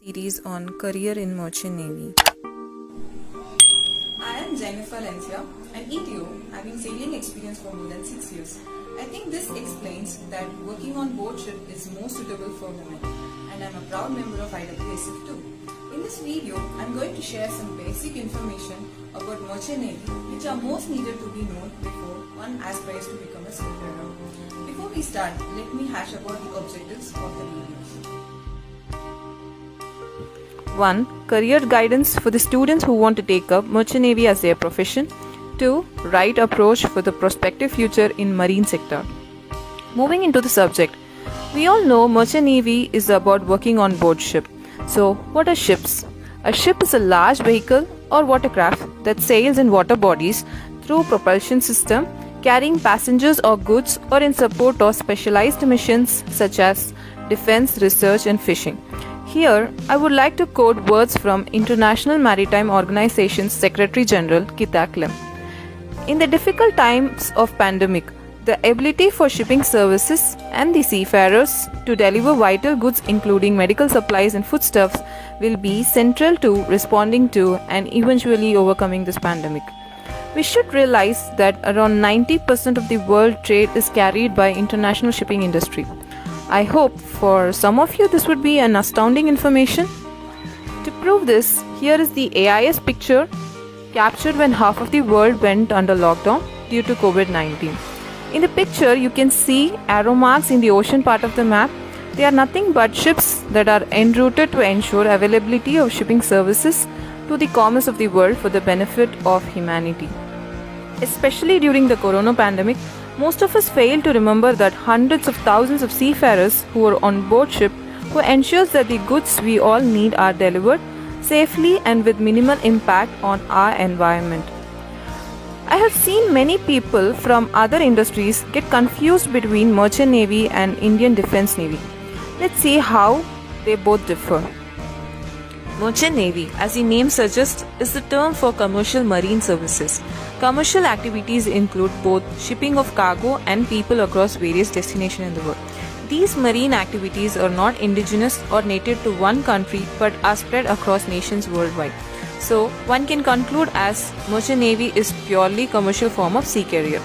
series on career in merchant navy. I am Jennifer Lencia, an ETO having sailing experience for more than 6 years. I think this explains that working on board ship is more suitable for women, and I am a proud member of IWSF too. In this video, I am going to share some basic information about merchant navy which are most needed to be known before one aspires to become a seafarer. Before we start, let me hash about the objectives of the videos. 1. Career guidance for the students who want to take up merchant navy as their profession. 2. Right approach for the prospective future in marine sector. Moving into the subject, we all know merchant navy is about working on board ship. So, what are ships? A ship is a large vehicle or watercraft that sails in water bodies through propulsion system carrying passengers or goods or in support of specialized missions such as defense, research and fishing. Here, I would like to quote words from International Maritime Organization's Secretary General Kitak Lim. In the difficult times of pandemic, the ability for shipping services and the seafarers to deliver vital goods including medical supplies and foodstuffs will be central to responding to and eventually overcoming this pandemic. We should realize that around 90% of the world trade is carried by international shipping industry. I hope for some of you this would be an astounding information. To prove this, here is the AIS picture captured when half of the world went under lockdown due to COVID-19. In the picture, you can see arrow marks in the ocean part of the map. They are nothing but ships that are en route to ensure availability of shipping services to the commerce of the world for the benefit of humanity. Especially during the corona pandemic, most of us fail to remember that hundreds of thousands of seafarers who are on board ship who ensures that the goods we all need are delivered safely and with minimal impact on our environment. I have seen many people from other industries get confused between merchant navy and Indian Defence Navy. Let's see how they both differ. Merchant navy, as the name suggests, is the term for commercial marine services. Commercial activities include both shipping of cargo and people across various destinations in the world. These marine activities are not indigenous or native to one country but are spread across nations worldwide. So, one can conclude as merchant navy is purely commercial form of sea carrier.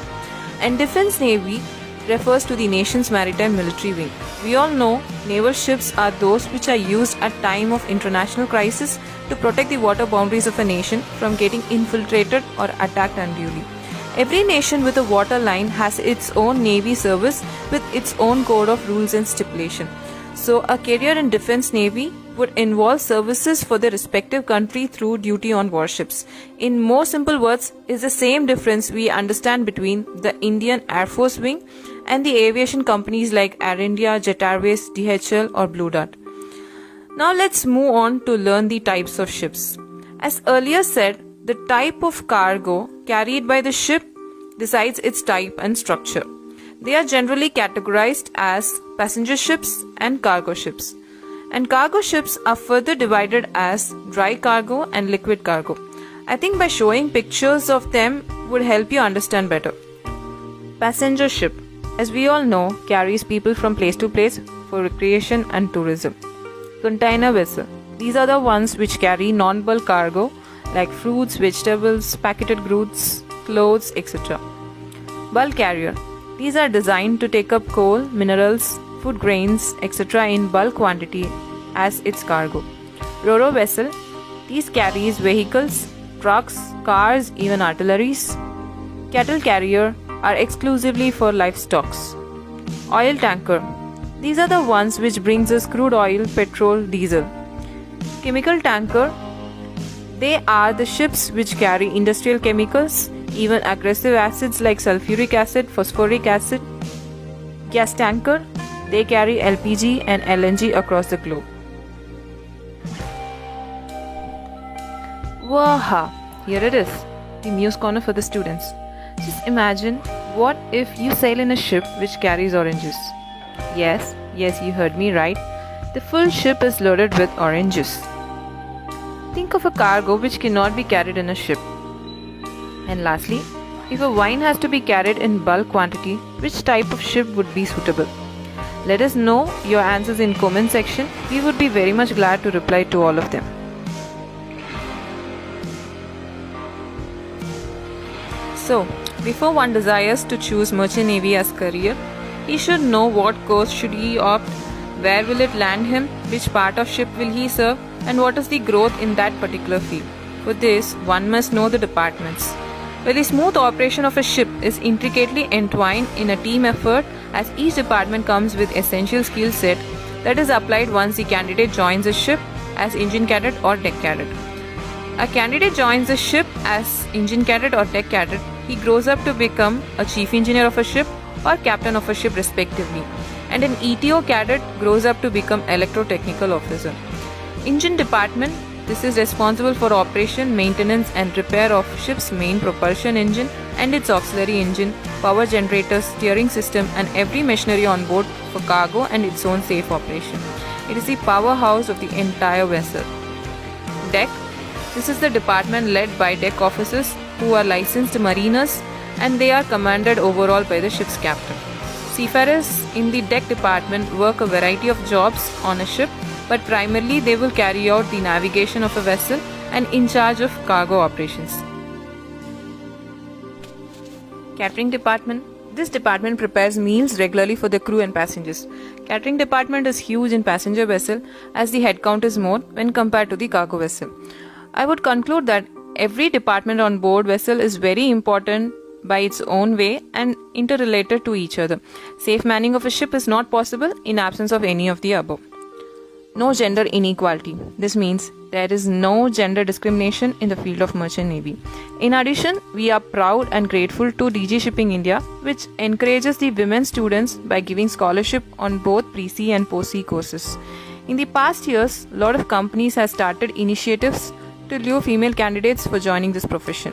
And defense navy refers to the nation's maritime military wing. We all know naval ships are those which are used at time of international crisis to protect the water boundaries of a nation from getting infiltrated or attacked unduly. Every nation with a water line has its own navy service with its own code of rules and stipulation. So, a career in defense navy would involve services for the respective country through duty on warships. In more simple words, is the same difference we understand between the Indian Air Force Wing and the aviation companies like Air India, Jet Airways, DHL or Blue Dart. Now let's move on to learn the types of ships. As earlier said, the type of cargo carried by the ship decides its type and structure. They are generally categorized as passenger ships and cargo ships. And cargo ships are further divided as dry cargo and liquid cargo. I think by showing pictures of them would help you understand better. Passenger ship, as we all know, carries people from place to place for recreation and tourism. Container vessel, these are the ones which carry non-bulk cargo like fruits, vegetables, packeted goods, clothes, etc. Bulk carrier, these are designed to take up coal, minerals, food grains, etc. in bulk quantity as its cargo. Ro-ro vessel, these carries vehicles, trucks, cars, even artilleries. Cattle carrier are exclusively for livestock. Oil tanker, these are the ones which brings us crude oil, petrol, diesel. Chemical tanker, they are the ships which carry industrial chemicals, even aggressive acids like sulfuric acid, phosphoric acid. Gas tanker, they carry LPG and LNG across the globe. Waha! Here it is, the news corner for the students. Just imagine, what if you sail in a ship which carries oranges? Yes, you heard me right. The full ship is loaded with oranges. Think of a cargo which cannot be carried in a ship. And lastly, if a wine has to be carried in bulk quantity, which type of ship would be suitable? Let us know your answers in comment section. We would be very much glad to reply to all of them. So, before one desires to choose Merchant Navy as career, he should know what course should he opt, where will it land him, which part of ship will he serve, and what is the growth in that particular field. For this, one must know the departments. Well, the smooth operation of a ship is intricately entwined in a team effort, as each department comes with essential skill set that is applied once the candidate joins a ship as engine cadet or deck cadet. A candidate joins a ship as engine cadet or deck cadet. He grows up to become a chief engineer of a ship or captain of a ship respectively, and an ETO cadet grows up to become electrotechnical officer. Engine department, this is responsible for operation, maintenance and repair of ship's main propulsion engine and its auxiliary engine, power generators, steering system and every machinery on board for cargo and its own safe operation. It is the powerhouse of the entire vessel. Deck, this is the department led by deck officers who are licensed mariners, and they are commanded overall by the ship's captain. Seafarers in the deck department work a variety of jobs on a ship, but primarily they will carry out the navigation of a vessel and in charge of cargo operations. Catering department. This department prepares meals regularly for the crew and passengers. Catering department is huge in passenger vessel as the head count is more when compared to the cargo vessel. I would conclude that every department on board vessel is very important by its own way and interrelated to each other. Safe manning of a ship is not possible in absence of any of the above. No gender inequality. This means there is no gender discrimination in the field of Merchant Navy. In addition, we are proud and grateful to DG Shipping India, which encourages the women students by giving scholarship on both pre-sea and post-sea courses. In the past years, a lot of companies have started initiatives to lure female candidates for joining this profession.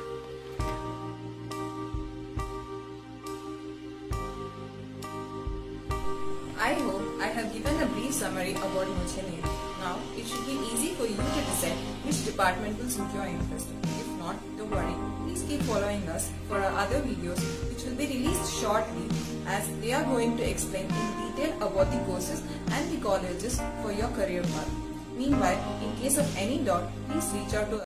I hope I have given a brief summary about Merchant Navy. Now, it should be easy for you to decide which department will suit your interest. If not, don't worry. Please keep following us for our other videos which will be released shortly, as they are going to explain in detail about the courses and the colleges for your career path. Meanwhile, in case of any doubt, please reach out to us.